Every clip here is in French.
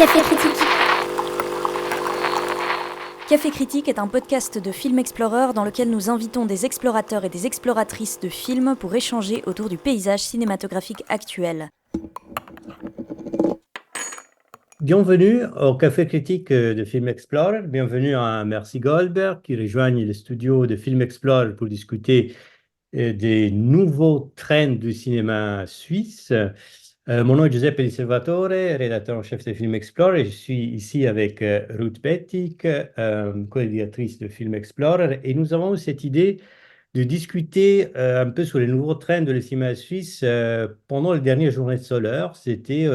Café Critique. Café Critique est un podcast de Film Explorer dans lequel nous invitons des explorateurs et des exploratrices de films pour échanger autour du paysage cinématographique actuel. Bienvenue au Café Critique de Film Explorer. Bienvenue à Merci Goldberg qui rejoignent le studio de Film Explorer pour discuter des nouveaux trends du cinéma suisse. Mon nom est Giuseppe Di Salvatore, rédacteur en chef de Film Explorer. Et je suis ici avec Ruth Pettig, co-éditrice de Film Explorer. Et nous avons cette idée de discuter un peu sur les nouveaux trends de le cinéma suisse pendant les dernières journées de Soleure. C'était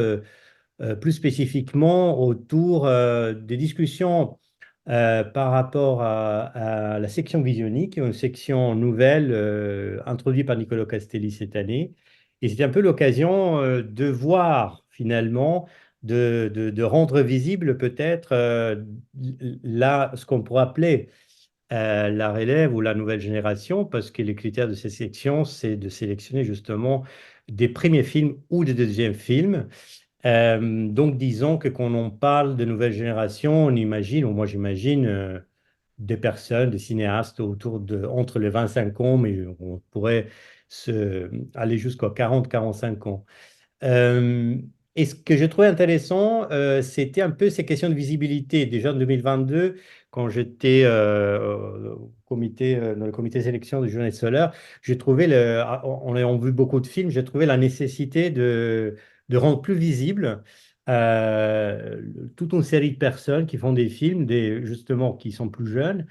plus spécifiquement autour des discussions par rapport à la section visionique, une section nouvelle introduite par Niccolo Castelli cette année. Et c'était un peu l'occasion de voir finalement, de rendre visible peut-être là ce qu'on pourrait appeler la relève ou la nouvelle génération, parce que les critères de cette section, c'est de sélectionner justement des premiers films ou des deuxièmes films. Donc, disons que quand on parle de nouvelle génération, on imagine, ou moi j'imagine, des personnes, des cinéastes entre les 25 ans, mais on pourrait aller jusqu'à 40-45 ans. Euh, et ce que j'ai trouvé intéressant, c'était un peu ces questions de visibilité. Déjà en 2022, quand j'étais dans le comité sélection de Journée Solaire, j'ai trouvé, en ayant vu beaucoup de films, j'ai trouvé la nécessité de rendre plus visible euh, toute une série de personnes qui font des films, justement, qui sont plus jeunes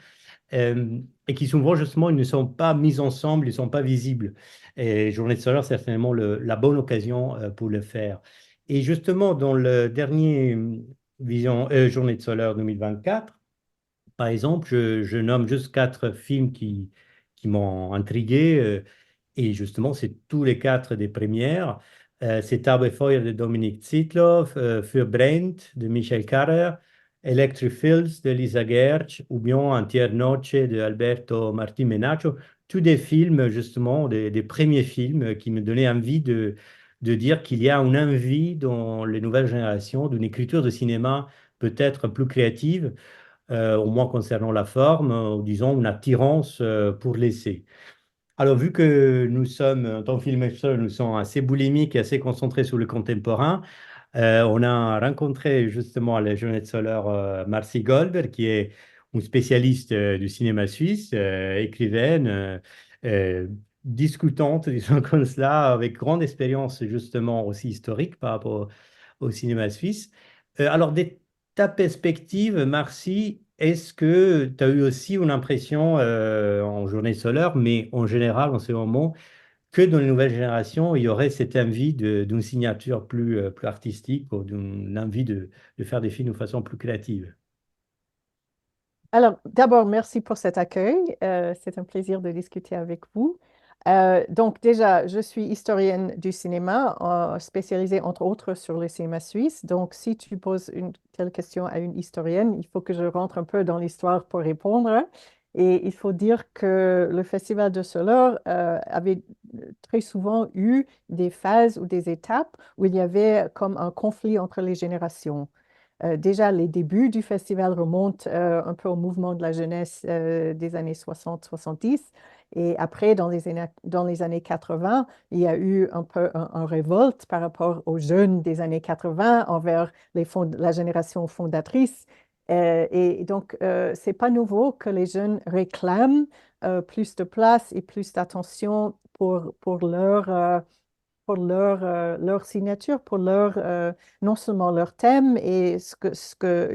et qui souvent, justement, ils ne sont pas mis ensemble, ils ne sont pas visibles. Et Journée de Solaire, c'est certainement la bonne occasion pour le faire. Et justement, dans le dernier Journée de Solaire 2024, par exemple, je nomme juste quatre films qui m'ont intrigué. Et justement, c'est tous les quatre des premières. C'est Taube et Feuer de Dominique Zitloff, Für Brent de Michel Carrer, Electric Fields de Lisa Gertsch ou bien Antier Noche de Alberto Martín Menacho. Tous des films, justement, des premiers films qui me donnaient envie de dire qu'il y a une envie dans les nouvelles générations d'une écriture de cinéma peut-être plus créative, au moins concernant la forme, ou disons une attirance pour l'essai. Alors, vu que nous sommes, en tant que filmmaker, nous sommes assez boulimiques et assez concentrés sur le contemporain, on a rencontré justement à la Journée de Solaire Marcie Goldberg, qui est une spécialiste du cinéma suisse, écrivaine, discutante, disons comme cela, avec grande expérience justement aussi historique par rapport au cinéma suisse. Alors, de ta perspective, Marcie, est-ce que tu as eu aussi une impression en journée solaire, mais en général en ce moment, que dans les nouvelles générations, il y aurait cette envie d'une signature plus artistique ou d'une envie de faire des films de façon plus créative? Alors, d'abord, merci pour cet accueil. C'est un plaisir de discuter avec vous. Donc, déjà, je suis historienne du cinéma, spécialisée entre autres sur le cinéma suisse. Donc, si tu poses une telle question à une historienne, il faut que je rentre un peu dans l'histoire pour répondre. Et il faut dire que le Festival de Soleure avait très souvent eu des phases ou des étapes où il y avait comme un conflit entre les générations. Déjà, les débuts du festival remontent un peu au mouvement de la jeunesse des années 60-70. Et après, dans les années 80, il y a eu un peu un révolte par rapport aux jeunes des années 80 envers la génération fondatrice. Et donc, c'est pas nouveau que les jeunes réclament plus de place et plus d'attention pour leur signature, non seulement leur thème et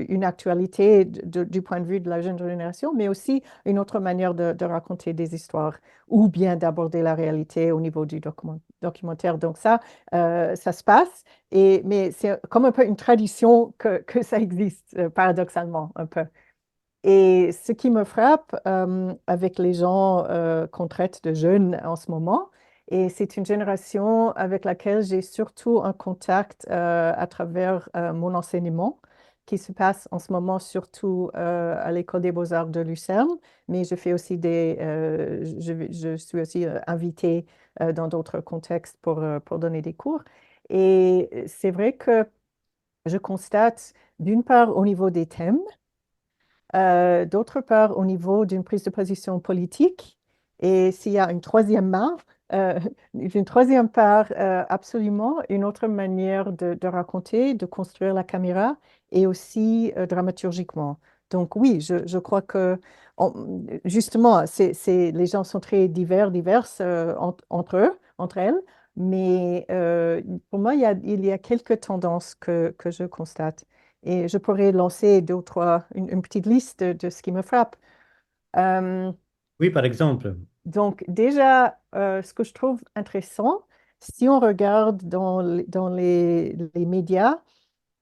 une actualité du point de vue de la jeune génération, mais aussi une autre manière de raconter des histoires ou bien d'aborder la réalité au niveau du documentaire. Donc ça se passe, mais c'est comme un peu une tradition que ça existe, paradoxalement, un peu. Et ce qui me frappe avec les gens qu'on traite de jeunes en ce moment, et c'est une génération avec laquelle j'ai surtout un contact à travers mon enseignement, qui se passe en ce moment surtout à l'École des Beaux-Arts de Lucerne, mais je fais aussi je suis aussi invitée dans d'autres contextes pour donner des cours. Et c'est vrai que je constate d'une part au niveau des thèmes, d'autre part au niveau d'une prise de position politique, et s'il y a une troisième main, euh, une troisième part, absolument une autre manière de raconter, de construire la caméra et aussi dramaturgiquement. Donc oui, je crois que justement, les gens sont très diverses entre eux, entre elles, mais pour moi, il y a quelques tendances que je constate. Et je pourrais lancer deux ou trois, une petite liste de ce qui me frappe. Euh, Oui, par exemple. donc déjà, ce que je trouve intéressant, si on regarde dans les médias,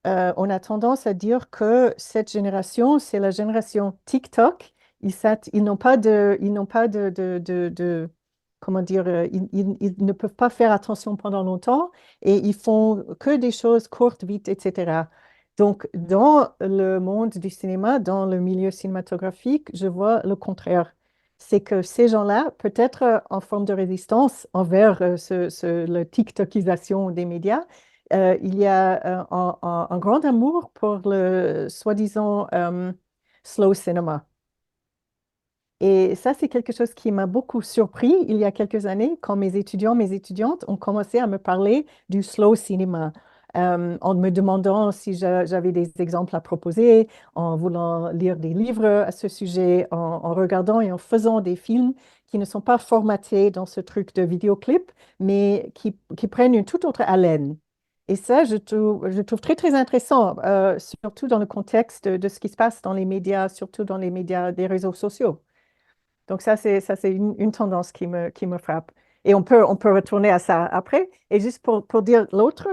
on a tendance à dire que cette génération, c'est la génération TikTok. Ils n'ont pas comment dire, ils ne peuvent pas faire attention pendant longtemps et ils font que des choses courtes, vite, etc. Donc, dans le monde du cinéma, dans le milieu cinématographique, je vois le contraire. C'est que ces gens-là, peut-être en forme de résistance envers la TikTokisation des médias, il y a un grand amour pour le soi-disant slow cinema. Et ça, c'est quelque chose qui m'a beaucoup surpris il y a quelques années quand mes étudiants, mes étudiantes ont commencé à me parler du slow cinéma, en me demandant si j'avais des exemples à proposer, en voulant lire des livres à ce sujet, en regardant et en faisant des films qui ne sont pas formatés dans ce truc de vidéoclip, mais qui prennent une toute autre haleine. Et ça, je trouve très, très intéressant, surtout dans le contexte de ce qui se passe dans les médias, surtout dans les médias des réseaux sociaux. Donc ça, c'est une tendance qui me frappe. Et on peut retourner à ça après. Et juste pour dire l'autre,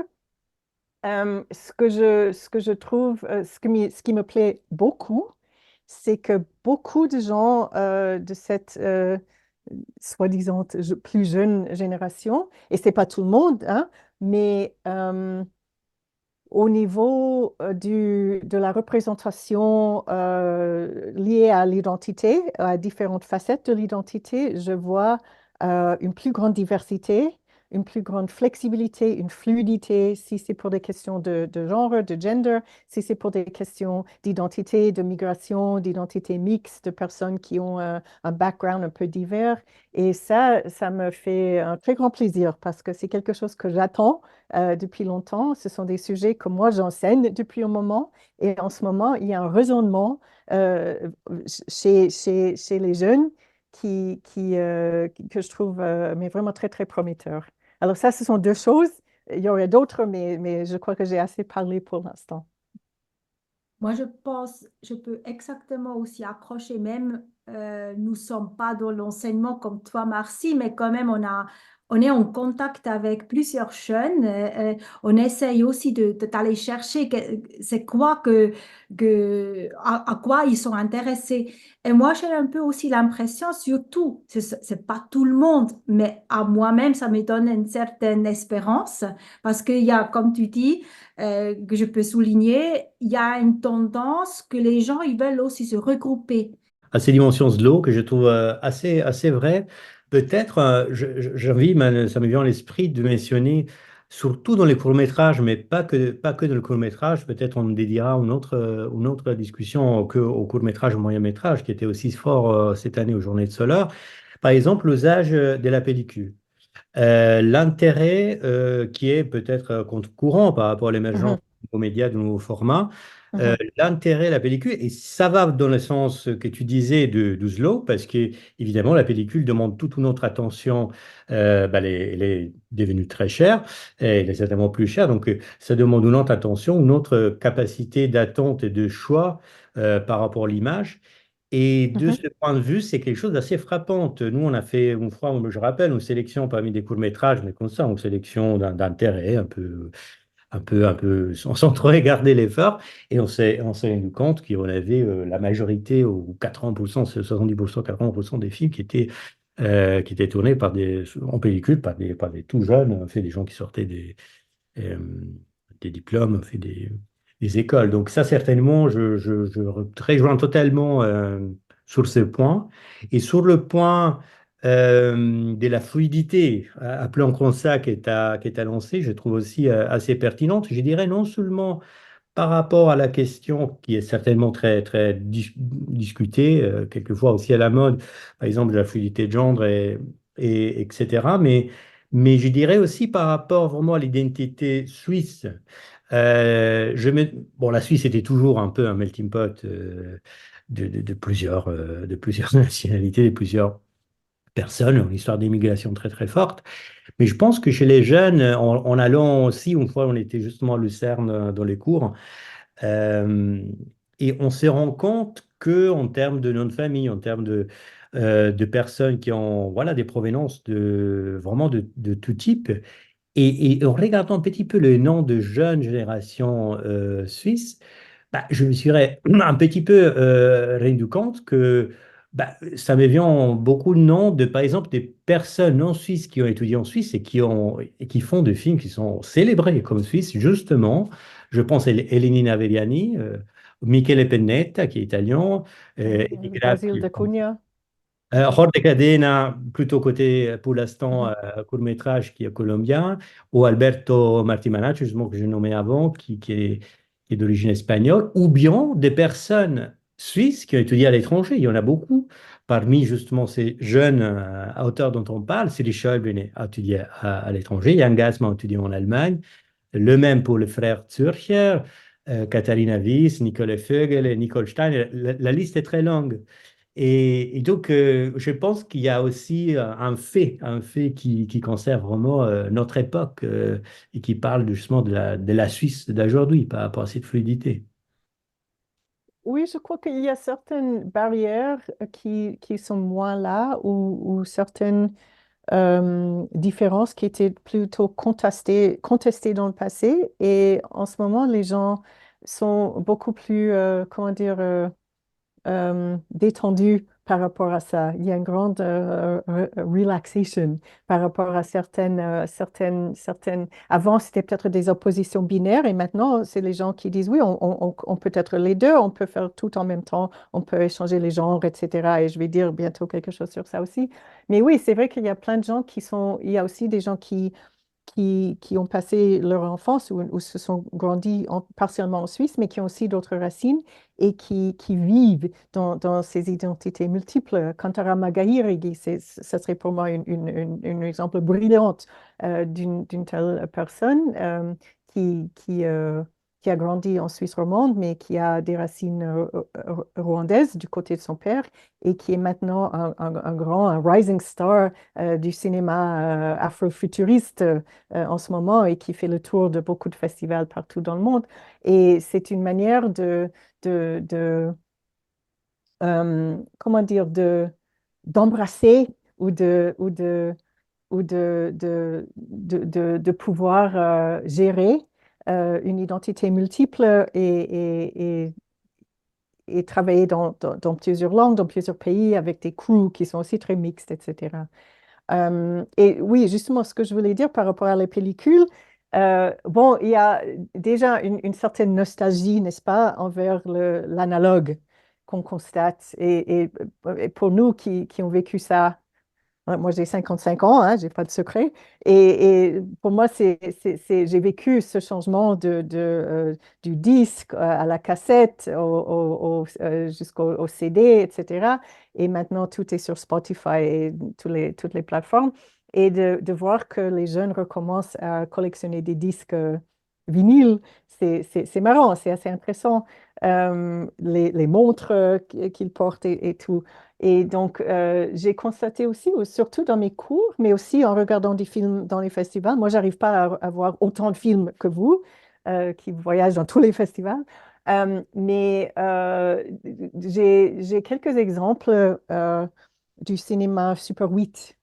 ce que je trouve, ce qui me plaît beaucoup, c'est que beaucoup de gens de cette soi-disant plus jeune génération, et c'est pas tout le monde, hein, mais au niveau de la représentation liée à l'identité, à différentes facettes de l'identité, je vois une plus grande diversité, une plus grande flexibilité, une fluidité, si c'est pour des questions de genre, de gender, si c'est pour des questions d'identité, de migration, d'identité mixte, de personnes qui ont un background un peu divers. Et ça me fait un très grand plaisir parce que c'est quelque chose que j'attends depuis longtemps. Ce sont des sujets que moi j'enseigne depuis un moment. Et en ce moment, il y a un raisonnement chez les jeunes que je trouve mais vraiment très, très prometteur. Alors ça, ce sont deux choses. Il y aurait d'autres, mais je crois que j'ai assez parlé pour l'instant. Moi, je pense, je peux exactement aussi accrocher, même nous ne sommes pas dans l'enseignement comme toi, Marcy, mais quand même, on est en contact avec plusieurs jeunes. On essaye aussi d'aller chercher c'est quoi à quoi ils sont intéressés. Et moi, j'ai un peu aussi l'impression, surtout, c'est pas tout le monde, mais à moi-même, ça me donne une certaine espérance parce qu'il y a, comme tu dis, que je peux souligner, il y a une tendance que les gens, ils veulent aussi se regrouper. À ces dimensions de l'eau que je trouve assez vraies. Peut-être, j'ai envie, ça me vient à l'esprit de mentionner, surtout dans les courts-métrages, mais pas que dans le court-métrage, peut-être on dédiera une autre discussion au court-métrage, au moyen-métrage, qui était aussi fort cette année aux Journées de Solar. Par exemple, l'usage de la pellicule. L'intérêt qui est peut-être contre-courant par rapport à l'émergence Mhm, de nouveaux médias, de nouveaux formats, mhm, l'intérêt de la pellicule, et ça va dans le sens que tu disais de slow, parce que évidemment la pellicule demande toute notre attention, elle est devenue très chère, et elle est certainement plus chère, donc ça demande une autre attention, une autre capacité d'attente et de choix par rapport à l'image. Et de mhm, ce point de vue, c'est quelque chose d'assez frappant. Nous, on a fait, une fois, je rappelle, une sélection parmi des courts-métrages, mais comme ça, une sélection d'intérêt, un peu, sans trop regarder l'effort. Et on s'est rendu compte qu'on avait la majorité, ou 80%, 70%, 80% des films qui étaient tournés en pellicule par des tout jeunes, fait des gens qui sortaient euh, des diplômes, fait des écoles. Donc ça, certainement, te rejoins totalement sur ce point. Et sur le point de la fluidité, appelons comme ça, qui est annoncée, je trouve aussi assez pertinente. Je dirais non seulement par rapport à la question qui est certainement très, très discutée, quelquefois aussi à la mode, par exemple de la fluidité de genre etc. Mais je dirais aussi par rapport vraiment à l'identité suisse. Bon, la Suisse était toujours un peu un melting pot de plusieurs nationalités, de plusieurs personnes, une histoire d'immigration très très forte. Mais je pense que chez les jeunes, en allant aussi, une fois on était justement à Lucerne dans les cours, euh, et on se rend compte que en termes de nom de famille, en termes de personnes qui ont voilà, des provenances vraiment de tout type, et en regardant un petit peu le nom de jeunes générations suisses, bah, je me suis un petit peu rendu compte que bah, ça me vient beaucoup de noms de, par exemple, des personnes non suisses qui ont étudié en Suisse et qui font des films qui sont célébrés comme Suisses, justement. Je pense à Eleni Averiani, Michele Pennetta, qui est italien, Eddie Graf, Basile qui de est Cunha. Jorge Cadena, plutôt côté, pour l'instant, Mhm. court-métrage qui est colombien, ou Alberto Martimanac, justement, que je nommais avant, qui est d'origine espagnole, ou bien des personnes suisses qui ont étudié à l'étranger. Il y en a beaucoup. Parmi justement ces jeunes auteurs dont on parle, Siri Schäuble a étudié à l'étranger, Jan Gassmann a étudié en Allemagne, le même pour les frères Zürcher, Katharina Wies, Nicole Vögel et Nicole Stein. La liste est très longue. Et donc, je pense qu'il y a aussi un fait qui conserve vraiment notre époque et qui parle justement de la Suisse d'aujourd'hui par rapport à cette fluidité. Oui, je crois qu'il y a certaines barrières qui sont moins là ou certaines différences qui étaient plutôt contestées dans le passé. Et en ce moment, les gens sont beaucoup plus, comment dire, détendu par rapport à ça. Il y a une grande relaxation par rapport à certaines. Avant, c'était peut-être des oppositions binaires et maintenant, c'est les gens qui disent oui, on peut être les deux, on peut faire tout en même temps, on peut échanger les genres, etc. Et je vais dire bientôt quelque chose sur ça aussi. Mais oui, c'est vrai qu'il y a plein de gens qui sont. Il y a aussi des gens qui ont passé leur enfance ou se sont grandis partiellement en Suisse, mais qui ont aussi d'autres racines et qui vivent dans ces identités multiples. Quant à Magaïrigi, ça serait pour moi un exemple brillant d'une telle personne qui a grandi en Suisse romande, mais qui a des racines rwandaises du côté de son père et qui est maintenant un rising star du cinéma afrofuturiste en ce moment et qui fait le tour de beaucoup de festivals partout dans le monde. Et c'est une manière de comment dire, d'embrasser ou de pouvoir gérer une identité multiple et travailler dans plusieurs langues, dans plusieurs pays, avec des crews qui sont aussi très mixtes, etc. Et oui, justement, ce que je voulais dire par rapport à la pellicule, bon, il y a déjà une certaine nostalgie, n'est-ce pas, envers l'analogue qu'on constate. Et pour nous qui ont vécu ça, ouais, moi j'ai 55 ans, hein, j'ai pas de secret. Et pour moi, j'ai vécu ce changement du disque à la cassette jusqu'au CD, etc. Et maintenant, tout est sur Spotify et toutes les plateformes. Et de voir que les jeunes recommencent à collectionner des disques vinyles, c'est marrant, c'est assez intéressant. Les montres qu'ils portent et tout. Et donc, j'ai constaté aussi, surtout dans mes cours, mais aussi en regardant des films dans les festivals, moi, j'arrive pas à voir autant de films que vous, qui voyagent dans tous les festivals. Mais j'ai quelques exemples du cinéma Super 8,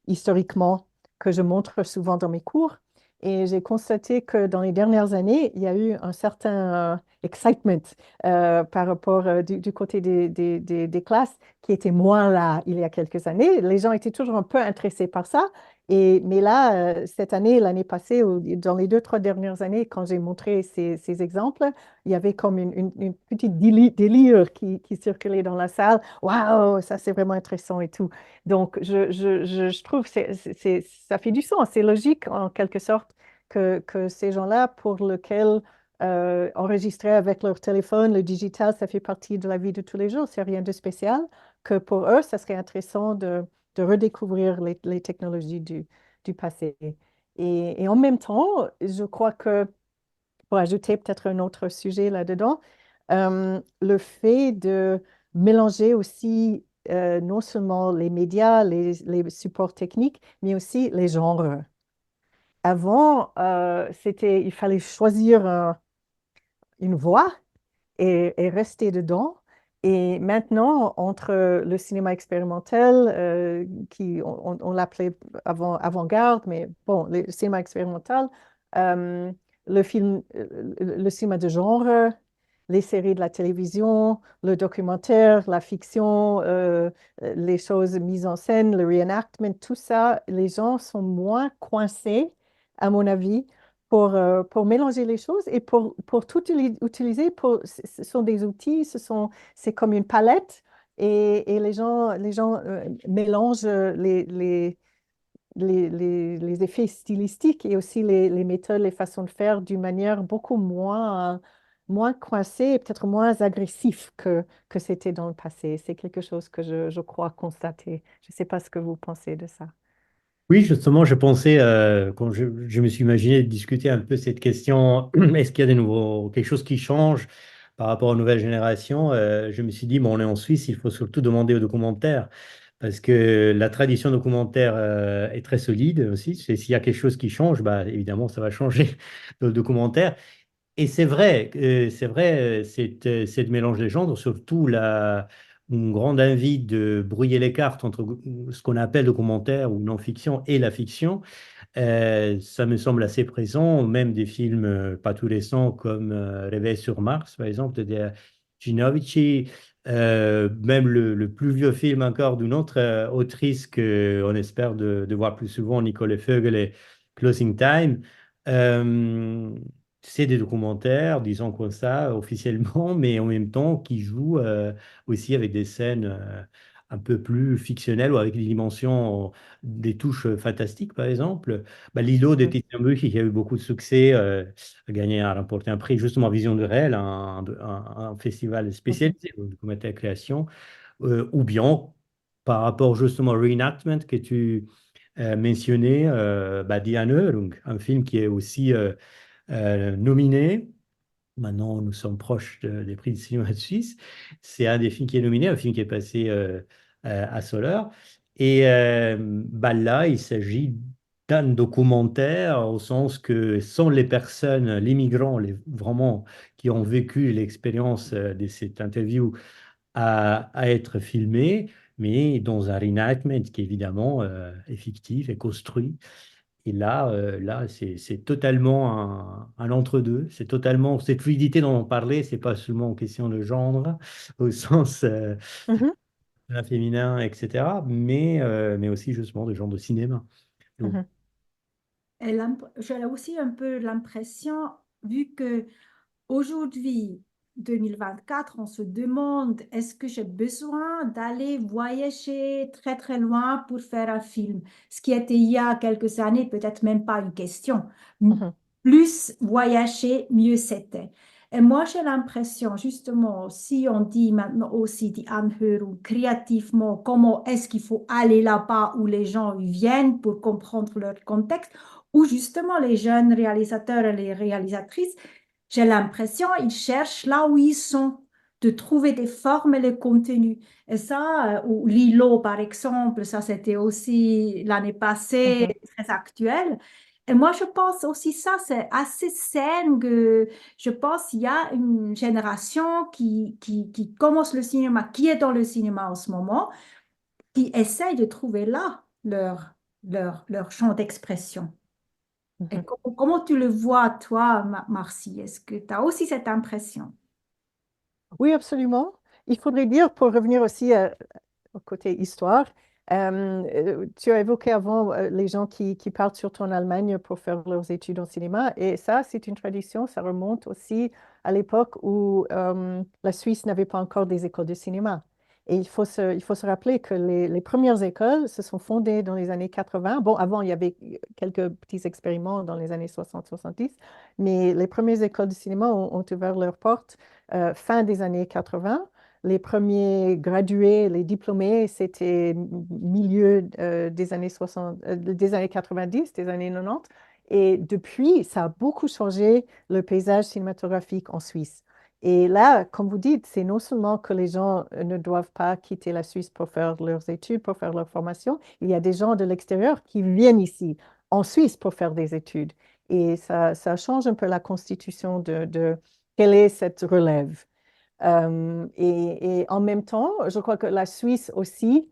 historiquement, que je montre souvent dans mes cours. Et j'ai constaté que dans les dernières années, il y a eu un certain excitement par rapport du côté des classes qui était moins là il y a quelques années. Les gens étaient toujours un peu intéressés par ça. Mais là, cette année, l'année passée, ou dans les 2, 3 dernières années, quand j'ai montré ces exemples, il y avait comme une petite délire qui circulait dans la salle. Waouh, ça c'est vraiment intéressant et tout. Donc, je trouve que ça fait du sens. C'est logique en quelque sorte que ces gens-là, pour lesquels enregistrer avec leur téléphone. Le digital, ça fait partie de la vie de tous les jours. C'est rien de spécial. Que pour eux, ça serait intéressant de redécouvrir les technologies du passé. Et en même temps, je crois que, pour ajouter peut-être un autre sujet là-dedans, le fait de mélanger aussi non seulement les médias, les supports techniques, mais aussi les genres. Avant, il fallait choisir une voie et rester dedans. Et maintenant, entre le cinéma expérimental, on l'appelait avant-garde, mais bon, le cinéma expérimental, euh, le cinéma de genre, les séries de la télévision, le documentaire, la fiction, les choses mises en scène, le reenactment, tout ça, les gens sont moins coincés, à mon avis, pour mélanger les choses et pour tout utiliser. Ce sont des outils, c'est comme une palette et les gens mélangent les effets stylistiques et aussi les méthodes, les façons de faire d'une manière beaucoup moins coincée et peut-être moins agressif que c'était dans le passé. C'est quelque chose que je crois constater. Je ne sais pas ce que vous pensez de ça. Oui, justement, je pensais, quand je me suis imaginé discuter un peu cette question, est-ce qu'il y a quelque chose qui change par rapport aux nouvelles générations? Je me suis dit, bon, on est en Suisse, il faut surtout demander aux documentaires, parce que la tradition documentaire, est très solide aussi. S'il y a quelque chose qui change, bah, évidemment, ça va changer dans le documentaire. Et c'est vrai, cette mélange des genres, surtout une grande envie de brouiller les cartes entre ce qu'on appelle documentaire ou non-fiction et la fiction. Ça me semble assez présent, même des films pas tout récents comme Réveil sur Mars, par exemple, de Ginovici, même le plus vieux film encore d'une autre autrice qu'on espère de voir plus souvent, Nicole Vögel et Closing Time. Euh, c'est des documentaires, disons comme ça, officiellement, mais en même temps qui jouent aussi avec des scènes un peu plus fictionnelles ou avec des dimensions, des touches fantastiques, par exemple. Bah, Lilo de Mhm, Titian Bucchi, qui a eu beaucoup de succès, a remporté un prix justement Vision de Réel, un festival mhm, spécialisé au documentaire création, ou bien par rapport justement au reenactment que tu mentionnais, bah, Die Erinnerung, un film qui est aussi nominé. Maintenant, nous sommes proches des prix de cinéma de Suisse. C'est un des films qui est nominé, un film qui est passé à Soleure. Et bah là, il s'agit d'un documentaire au sens que sont les personnes, les migrants, vraiment qui ont vécu l'expérience de cette interview à être filmés, mais dans un reenactment qui évidemment est fictif et construit. Et là c'est totalement un entre-deux. C'est totalement cette fluidité dont on parlait. C'est pas seulement une question de genre au sens mhm, féminin, etc. Mais aussi justement de genre de cinéma. Donc, mhm, Et j'ai aussi un peu l'impression, vu que aujourd'hui, 2024, on se demande est-ce que j'ai besoin d'aller voyager très très loin pour faire un film? Ce qui était il y a quelques années peut-être même pas une question. mhm, Plus voyager, mieux c'était. Et moi, j'ai l'impression, justement, si on dit maintenant aussi die Anhörung créativement, comment est-ce qu'il faut aller là-bas où les gens y viennent pour comprendre leur contexte, ou justement les jeunes réalisateurs et les réalisatrices, j'ai l'impression ils cherchent là où ils sont, de trouver des formes et les contenus. Et ça, ou Lilo, par exemple, ça c'était aussi l'année passée, mhm, très actuel. Et moi, je pense aussi ça, c'est assez sain que je pense qu'il y a une génération qui commence le cinéma, qui est dans le cinéma en ce moment, qui essaye de trouver là leur champ d'expression. Et mhm. comment tu le vois, toi, Marcy? Est-ce que tu as aussi cette impression? Oui, absolument. Il faudrait dire, pour revenir aussi au côté histoire, tu as évoqué avant les gens qui partent surtout en Allemagne pour faire leurs études en cinéma. Et ça, c'est une tradition, ça remonte aussi à l'époque où la Suisse n'avait pas encore des écoles de cinéma. Et il faut se rappeler que les premières écoles se sont fondées dans les années 80. Bon, avant, il y avait quelques petits expériments dans les années 60-70, mais les premières écoles de cinéma ont ouvert leurs portes fin des années 80. Les premiers gradués, les diplômés, c'était milieu des années 60, des années 90, des années 90. Et depuis, ça a beaucoup changé le paysage cinématographique en Suisse. Et là, comme vous dites, c'est non seulement que les gens ne doivent pas quitter la Suisse pour faire leurs études, pour faire leur formation, il y a des gens de l'extérieur qui viennent ici, en Suisse, pour faire des études. Et ça change un peu la constitution de quelle est cette relève. Et en même temps, je crois que la Suisse aussi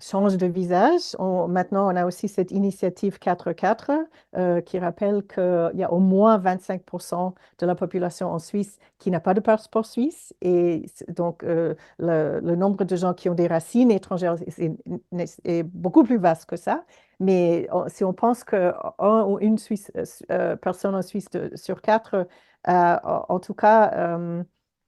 change de visage. Maintenant, on a aussi cette initiative 4-4 qui rappelle qu'il y a au moins 25% de la population en Suisse qui n'a pas de passeport suisse. Et donc, le nombre de gens qui ont des racines étrangères est beaucoup plus vaste que ça. Mais si on pense qu'un ou une personne en Suisse sur quatre en tout cas,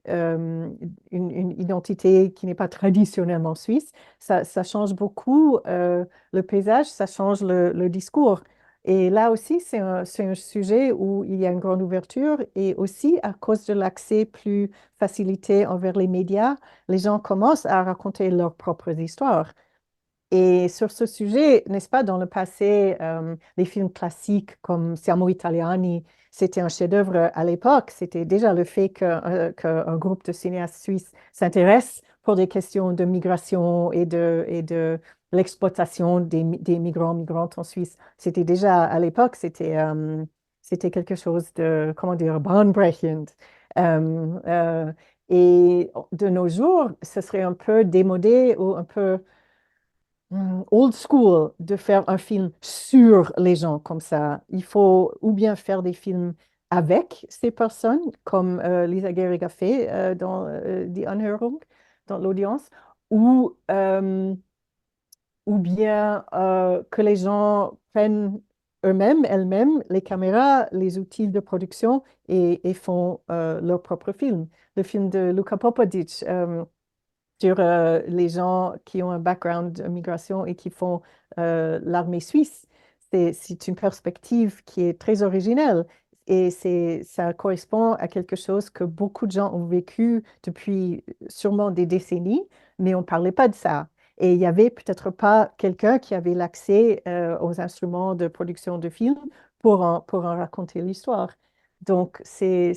une identité qui n'est pas traditionnellement suisse, ça change beaucoup le paysage, ça change le discours. Et là aussi, c'est un sujet où il y a une grande ouverture et aussi à cause de l'accès plus facilité envers les médias, les gens commencent à raconter leurs propres histoires. Et sur ce sujet, n'est-ce pas, dans le passé, les films classiques comme Siamo Italiani, c'était un chef-d'œuvre à l'époque. C'était déjà le fait qu'un groupe de cinéastes suisses s'intéresse pour des questions de migration et de l'exploitation des migrants, migrantes en Suisse. C'était déjà à l'époque, c'était quelque chose de, comment dire, bahnbrechend. Euh, euh, et de nos jours, ce serait un peu démodé ou un peu old school de faire un film sur les gens comme ça. Il faut ou bien faire des films avec ces personnes, comme Lisa Gehrig a fait dans Die Anhörung, dans l'audience, ou, euh, ou bien que les gens prennent eux-mêmes, elles-mêmes, les caméras, les outils de production et font leur propre film. Le film de Luka Popadic, sur les gens qui ont un background de migration et qui font l'armée suisse. C'est une perspective qui est très originelle et ça correspond à quelque chose que beaucoup de gens ont vécu depuis sûrement des décennies, mais on ne parlait pas de ça. Et il n'y avait peut-être pas quelqu'un qui avait l'accès aux instruments de production de films pour en raconter l'histoire. Donc, c'est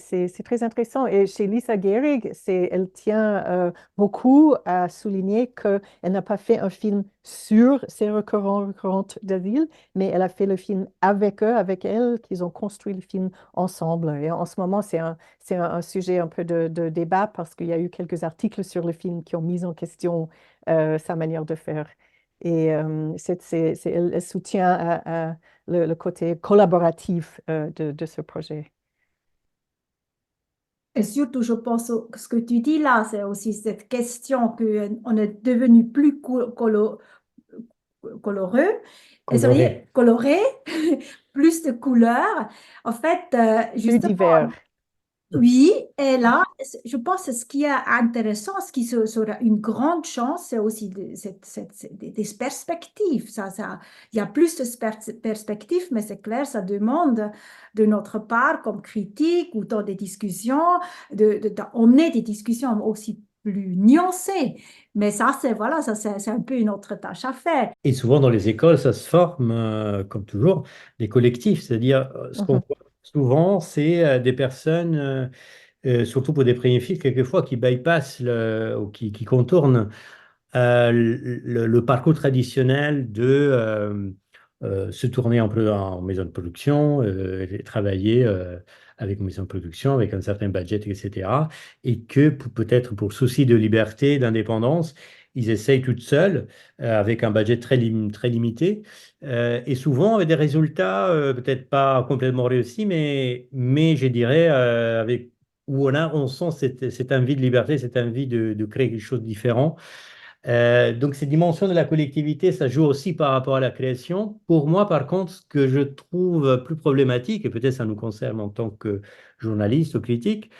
très intéressant. Et chez Lisa Gehrig, elle tient beaucoup à souligner qu'elle n'a pas fait un film sur ces recurrentes d'asile, mais elle a fait le film avec eux, avec elle, qu'ils ont construit le film ensemble. Et en ce moment, c'est un sujet un peu de débat parce qu'il y a eu quelques articles sur le film qui ont mis en question sa manière de faire. Et elle soutient le côté collaboratif de ce projet. Et surtout, je pense que ce que tu dis là, c'est aussi cette question qu'on est devenu plus coloreux, et ça veut dire Coloré. coloré, plus de couleurs. En fait, Plus justement, divers. oui, et là, je pense que ce qui est intéressant, ce qui sera une grande chance, c'est aussi des perspectives. Il y a plus de perspectives, mais c'est clair, ça demande de notre part, comme critique ou dans des discussions, d'emmener des discussions aussi plus nuancées. Mais ça, voilà, c'est un peu une autre tâche à faire. Et souvent dans les écoles, ça se forme, comme toujours, des collectifs. C'est-à-dire, ce qu'on Mhm. voit souvent, c'est des personnes, surtout pour des premiers films, quelquefois, qui bypassent ou qui contournent le parcours traditionnel de se tourner un peu en maison de production, et travailler avec une maison de production, avec un certain budget, etc. Et que peut-être pour souci de liberté, d'indépendance, ils essayent toutes seules, avec un budget très limité, et souvent avec des résultats peut-être pas complètement réussis, mais je dirais où on sent cette envie de liberté, cette envie de créer quelque chose de différent. Donc, cette dimension de la collectivité, ça joue aussi par rapport à la création. Pour moi, par contre, ce que je trouve plus problématique, et peut-être ça nous concerne en tant que journaliste ou critique,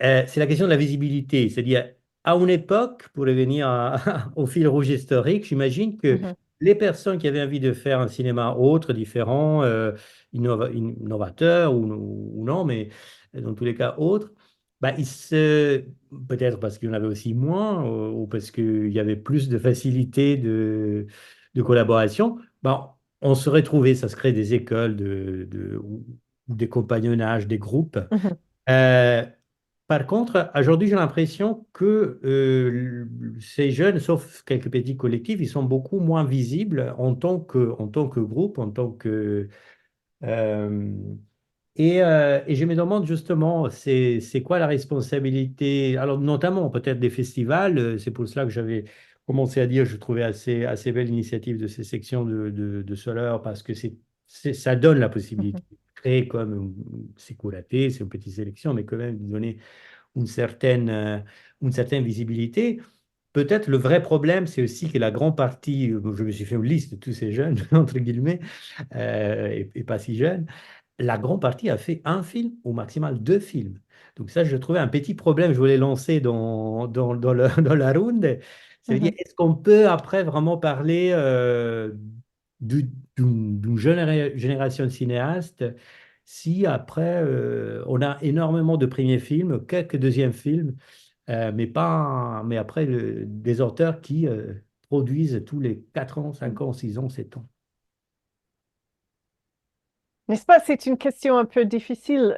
c'est la question de la visibilité. C'est-à-dire, à une époque, pour revenir au fil rouge historique, j'imagine que Mhm, les personnes qui avaient envie de faire un cinéma autre, différent, innovateur ou non, mais dans tous les cas autre, bah, peut-être parce qu'il y en avait aussi moins ou parce qu'il y avait plus de facilité de collaboration, bah, on se retrouvait, ça se crée des écoles ou des compagnonnages, des groupes. mhm, Euh, Par contre, aujourd'hui, j'ai l'impression que ces jeunes, sauf quelques petits collectifs, ils sont beaucoup moins visibles en tant que groupe, en tant que... euh, et je me demande justement, c'est quoi la responsabilité, alors notamment peut-être des festivals, c'est pour cela que j'avais commencé à dire, je trouvais assez belle l'initiative de ces sections de Soleur, parce que ça donne la mhm. possibilité de créer comme, c'est couraté, c'est une petite sélection, mais quand même de donner une certaine visibilité. Peut-être le vrai problème, c'est aussi que la grande partie, je me suis fait une liste de tous ces jeunes, entre guillemets, et pas si jeunes, la grande partie a fait un film, au maximal deux films. Donc ça, je trouvais un petit problème, je voulais lancer dans la round. C'est-à-dire, Mhm. est-ce qu'on peut après vraiment parler du- d'une génération de cinéastes si après, on a énormément de premiers films, quelques deuxièmes films, mais après, des auteurs qui produisent tous les 4 ans, 5 ans, 6 ans, 7 ans. N'est-ce pas? C'est une question un peu difficile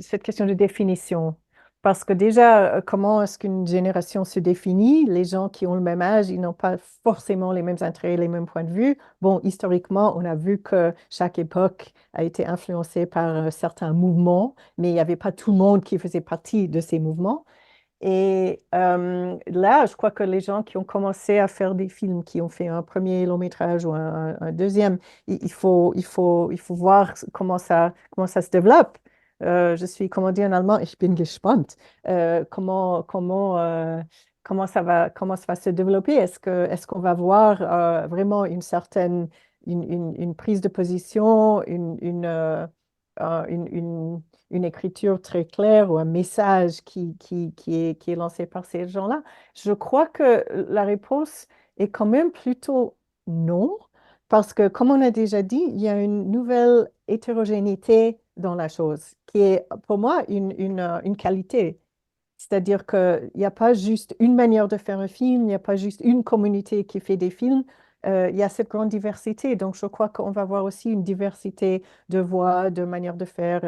cette question de définition. Parce que déjà, comment est-ce qu'une génération se définit? Les gens qui ont le même âge, ils n'ont pas forcément les mêmes intérêts, les mêmes points de vue. Bon, historiquement, on a vu que chaque époque a été influencée par certains mouvements, mais il n'y avait pas tout le monde qui faisait partie de ces mouvements. Et là, je crois que les gens qui ont commencé à faire des films, qui ont fait un premier long métrage ou un deuxième, il faut voir comment ça se développe. Je suis, comment dire en allemand, ich bin gespannt. Comment ça va se développer? Est-ce qu'on va voir vraiment une certaine, une prise de position, une écriture très claire ou un message qui est lancé par ces gens-là? Je crois que la réponse est quand même plutôt non, parce que comme on a déjà dit, il y a une nouvelle hétérogénéité dans la chose, qui est pour moi une qualité. C'est-à-dire qu'il n'y a pas juste une manière de faire un film, il n'y a pas juste une communauté qui fait des films, il y a cette grande diversité. Donc, je crois qu'on va voir aussi une diversité de voix, de manières de faire,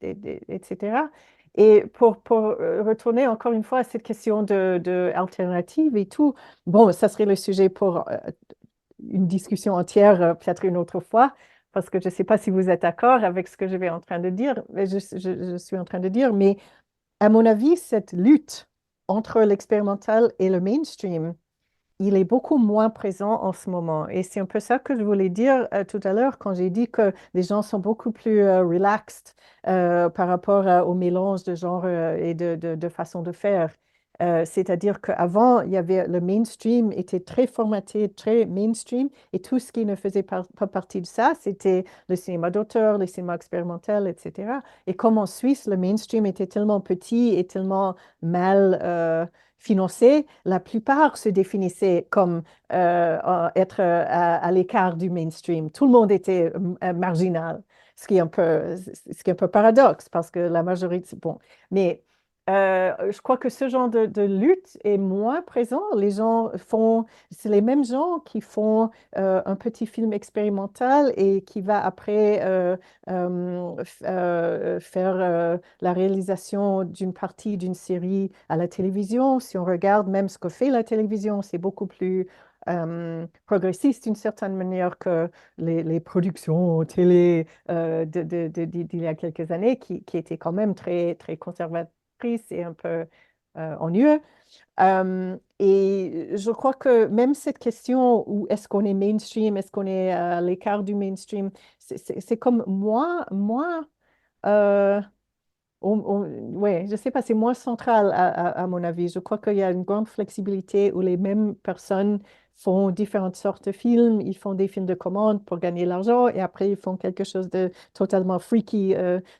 etc. Et pour retourner encore une fois à cette question de alternative et tout, bon, ça serait le sujet pour une discussion entière, peut-être une autre fois, parce que je ne sais pas si vous êtes d'accord avec ce que je vais en train de dire, mais je suis en train de dire, mais à mon avis, cette lutte entre l'expérimental et le mainstream, il est beaucoup moins présent en ce moment. Et c'est un peu ça que je voulais dire tout à l'heure quand j'ai dit que les gens sont beaucoup plus relaxed par rapport au mélange de genres et de façons de faire. C'est-à-dire qu'avant, il y avait le mainstream était très formaté, très mainstream, et tout ce qui ne faisait pas partie de ça, c'était le cinéma d'auteur, le cinéma expérimental, etc. Et comme en Suisse, le mainstream était tellement petit et tellement mal financé, la plupart se définissaient comme être à l'écart du mainstream. Tout le monde était marginal, ce qui est un peu paradoxe parce que la majorité, bon, mais je crois que ce genre de lutte est moins présent. Les gens font, c'est les mêmes gens qui font un petit film expérimental et qui va après faire la réalisation d'une partie d'une série à la télévision. Si on regarde même ce que fait la télévision, c'est beaucoup plus progressiste d'une certaine manière que les productions télé d'il y a quelques années qui étaient quand même très, très conservatrices et un peu ennuyeux. Et je crois que même cette question où est-ce qu'on est mainstream, est-ce qu'on est à l'écart du mainstream, c'est comme moins euh, ouais, je sais pas, c'est moins central à mon avis. Je crois qu'il y a une grande flexibilité où les mêmes personnes font différentes sortes de films. Ils font des films de commande pour gagner l'argent et après, ils font quelque chose de totalement freaky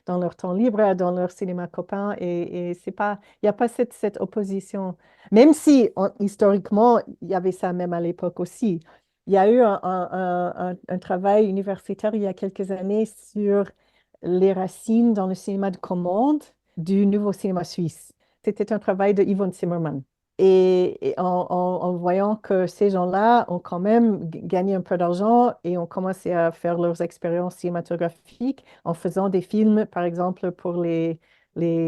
dans leur temps libre, dans leur cinéma copain. Et c'est pas, il n'y a pas cette opposition. Même si, historiquement, il y avait ça même à l'époque aussi. Il y a eu un travail universitaire il y a quelques années sur les racines dans le cinéma de commande du nouveau cinéma suisse. C'était un travail de Yvonne Zimmermann. Et en voyant que ces gens-là ont quand même gagné un peu d'argent et ont commencé à faire leurs expériences cinématographiques en faisant des films, par exemple, pour les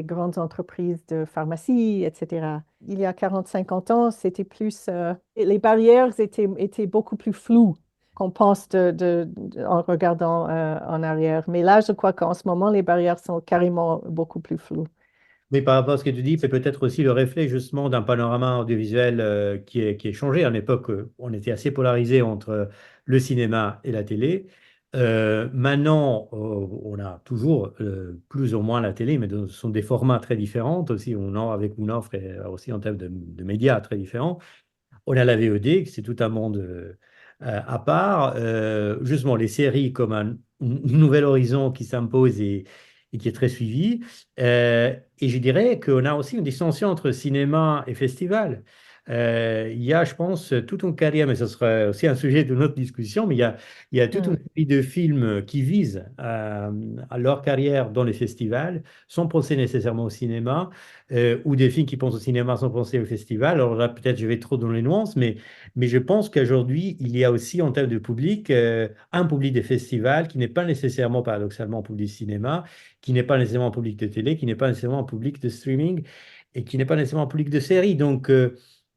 grandes entreprises de pharmacie, etc. Il y a 40-50 ans, c'était plus... les barrières étaient beaucoup plus floues qu'on pense en regardant en arrière. Mais là, je crois qu'en ce moment, les barrières sont carrément beaucoup plus floues. Mais par rapport à ce que tu dis, c'est peut-être aussi le reflet justement d'un panorama audiovisuel qui est changé. À l'époque, on était assez polarisé entre le cinéma et la télé. Maintenant, on a toujours plus ou moins la télé, mais ce sont des formats très différents aussi. On a avec une offre et aussi en termes de médias très différents. On a la VOD, c'est tout un monde à part. Justement, les séries comme un nouvel horizon qui s'impose et qui est très suivi. Et je dirais qu'on a aussi une distinction entre cinéma et festival. Il y a, je pense, toute une carrière, mais ce serait aussi un sujet de notre discussion, mais il y a toute une Mm. série de films qui visent à leur carrière dans les festivals, sans penser nécessairement au cinéma, ou des films qui pensent au cinéma sans penser au festival. Alors là, peut-être je vais trop dans les nuances, mais je pense qu'aujourd'hui, il y a aussi en termes de public, un public des festivals qui n'est pas nécessairement, paradoxalement, un public cinéma, qui n'est pas nécessairement un public de télé, qui n'est pas nécessairement un public de streaming et qui n'est pas nécessairement un public de série. Donc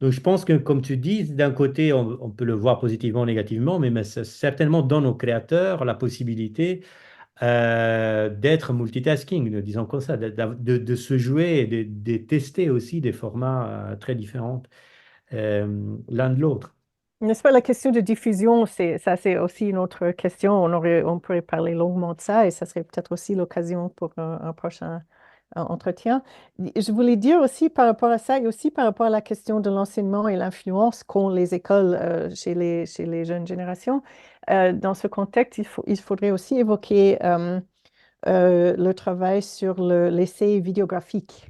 je pense que, comme tu dis, d'un côté, on peut le voir positivement ou négativement, mais ça certainement donne aux créateurs la possibilité d'être multitasking, disons comme ça, de se jouer et de tester aussi des formats très différents l'un de l'autre. N'est-ce pas, la question de diffusion, c'est aussi une autre question. On pourrait parler longuement de ça et ça serait peut-être aussi l'occasion pour un prochain entretien. Je voulais dire aussi par rapport à ça et aussi par rapport à la question de l'enseignement et l'influence qu'ont les écoles chez les jeunes générations. Dans ce contexte, il faudrait aussi évoquer le travail sur l'essai vidéographique.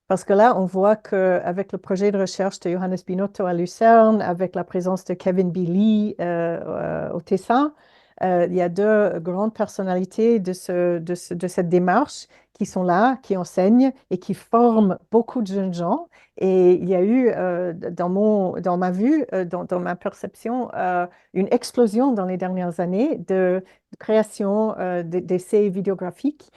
Parce que là, on voit qu'avec le projet de recherche de Johannes Binotto à Lucerne, avec la présence de Kevin Billy au Tessin, il y a deux grandes personnalités de cette démarche qui sont là, qui enseignent et qui forment beaucoup de jeunes gens. Et il y a eu, dans ma vue, dans ma perception, une explosion dans les dernières années de création d'essais vidéographiques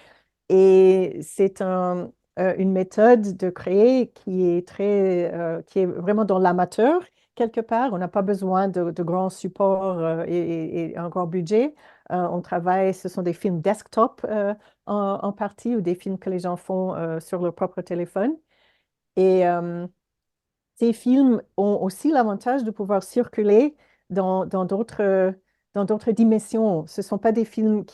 et c'est une méthode de créer qui est vraiment dans l'amateur quelque part. On n'a pas besoin de grands supports et un grand budget. On travaille, ce sont des films desktop en partie ou des films que les gens font sur leur propre téléphone. Et ces films ont aussi l'avantage de pouvoir circuler dans d'autres dimensions. Ce ne sont pas des films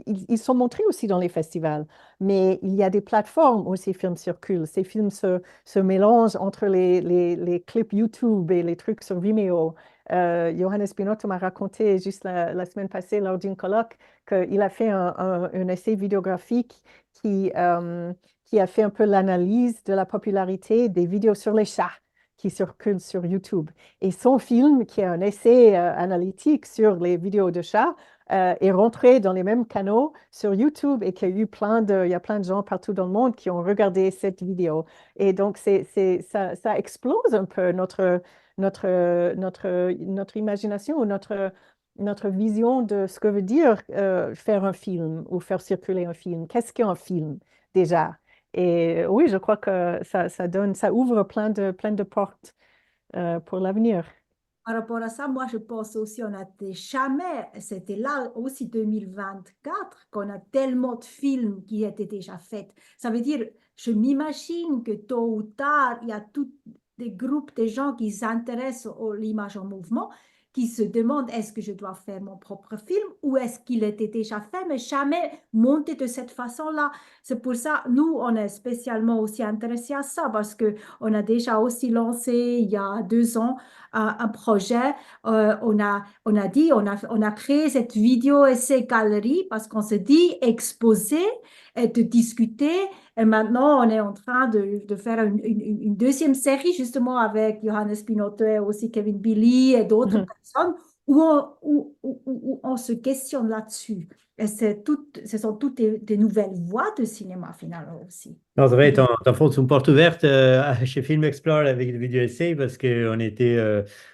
ils sont montrés aussi dans les festivals, mais il y a des plateformes où ces films circulent. Ces films se mélangent entre les clips YouTube et les trucs sur Vimeo. Johannes Binotto m'a raconté juste la semaine passée lors d'une colloque qu'il a fait un essai vidéographique qui a fait un peu l'analyse de la popularité des vidéos sur les chats qui circulent sur YouTube. Et son film, qui est un essai analytique sur les vidéos de chats, est rentré dans les mêmes canaux sur YouTube et qu'il y a eu il y a plein de gens partout dans le monde qui ont regardé cette vidéo. Et donc, ça explose un peu notre imagination ou notre vision de ce que veut dire faire un film ou faire circuler un film. Qu'est-ce qu'un film déjà? Et oui, je crois que ça ouvre plein de portes pour l'avenir. Par rapport à ça, moi, je pense aussi, on a jamais, c'était là aussi 2024, qu'on a tellement de films qui étaient déjà faits. Ça veut dire, je m'imagine que tôt ou tard, il y a tous des groupes de gens qui s'intéressent à l'image en mouvement, qui se demandent est-ce que je dois faire mon propre film ou est-ce qu'il était déjà fait, mais jamais monté de cette façon-là. C'est pour ça, nous, on est spécialement aussi intéressés à ça parce qu'on a déjà aussi lancé il y a 2 ans un projet. On a dit, on a créé cette vidéo essai galerie parce qu'on se dit exposer et de discuter. Et maintenant, on est en train de faire une deuxième série justement avec Johannes Pinotto et aussi Kevin Billy et d'autres personnes où on se questionne là-dessus. Et ce sont toutes des nouvelles voies de cinéma finalement aussi. Non, c'est vrai, t'enfonces une porte ouverte chez Film Explorer avec le vidéo essai parce qu'on était,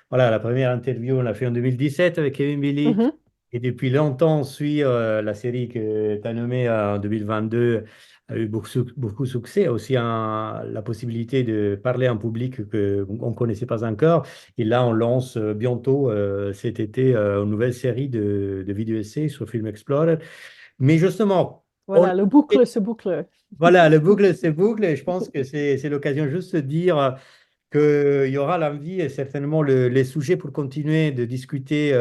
voilà, la première interview, on l'a fait en 2017 avec Kevin Billy. Mhm, Et depuis longtemps, on suit la série que tu as nommée en 2022, a eu beaucoup de succès, aussi la possibilité de parler à un public qu'on ne connaissait pas encore. Et là, on lance bientôt cet été une nouvelle série de vidéo essais sur Film Explorer. Mais justement, on Voilà, le boucle se boucle. voilà, le boucle, c'est boucle, et je pense que c'est l'occasion juste de dire qu'il y aura l'envie et certainement les sujets pour continuer de discuter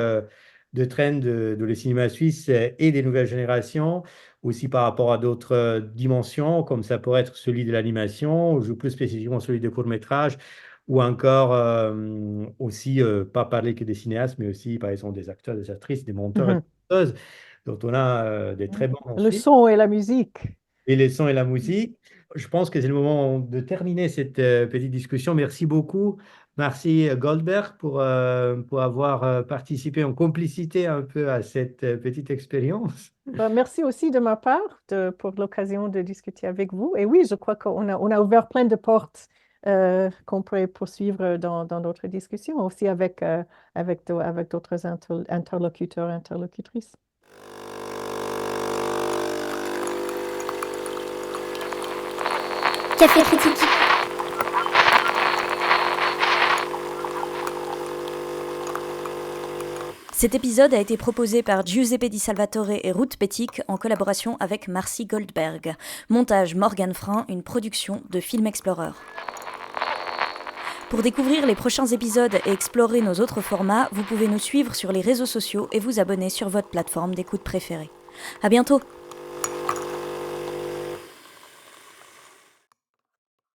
de trends de le cinéma suisse et des nouvelles générations, aussi par rapport à d'autres dimensions, comme ça pourrait être celui de l'animation, ou plus spécifiquement celui de court-métrage, ou encore aussi, pas parler que des cinéastes, mais aussi, par exemple, des acteurs, des actrices, des monteurs et des Mhm. monteuses, dont on a des très bons en Le Suisse, son et la musique. et les sons et la musique. Je pense que c'est le moment de terminer cette petite discussion. Merci beaucoup, Marcy Goldberg, pour avoir participé en complicité un peu à cette petite expérience. Ben, merci aussi de ma part pour l'occasion de discuter avec vous. Et oui, je crois on a ouvert plein de portes qu'on pourrait poursuivre dans d'autres discussions, aussi avec d'autres interlocuteurs, interlocutrices. Café critique. Cet épisode a été proposé par Giuseppe Di Salvatore et Ruth Pettic en collaboration avec Marcy Goldberg. Montage Morgan Frein, une production de Film Explorer. Pour découvrir les prochains épisodes et explorer nos autres formats, vous pouvez nous suivre sur les réseaux sociaux et vous abonner sur votre plateforme d'écoute préférée. À bientôt!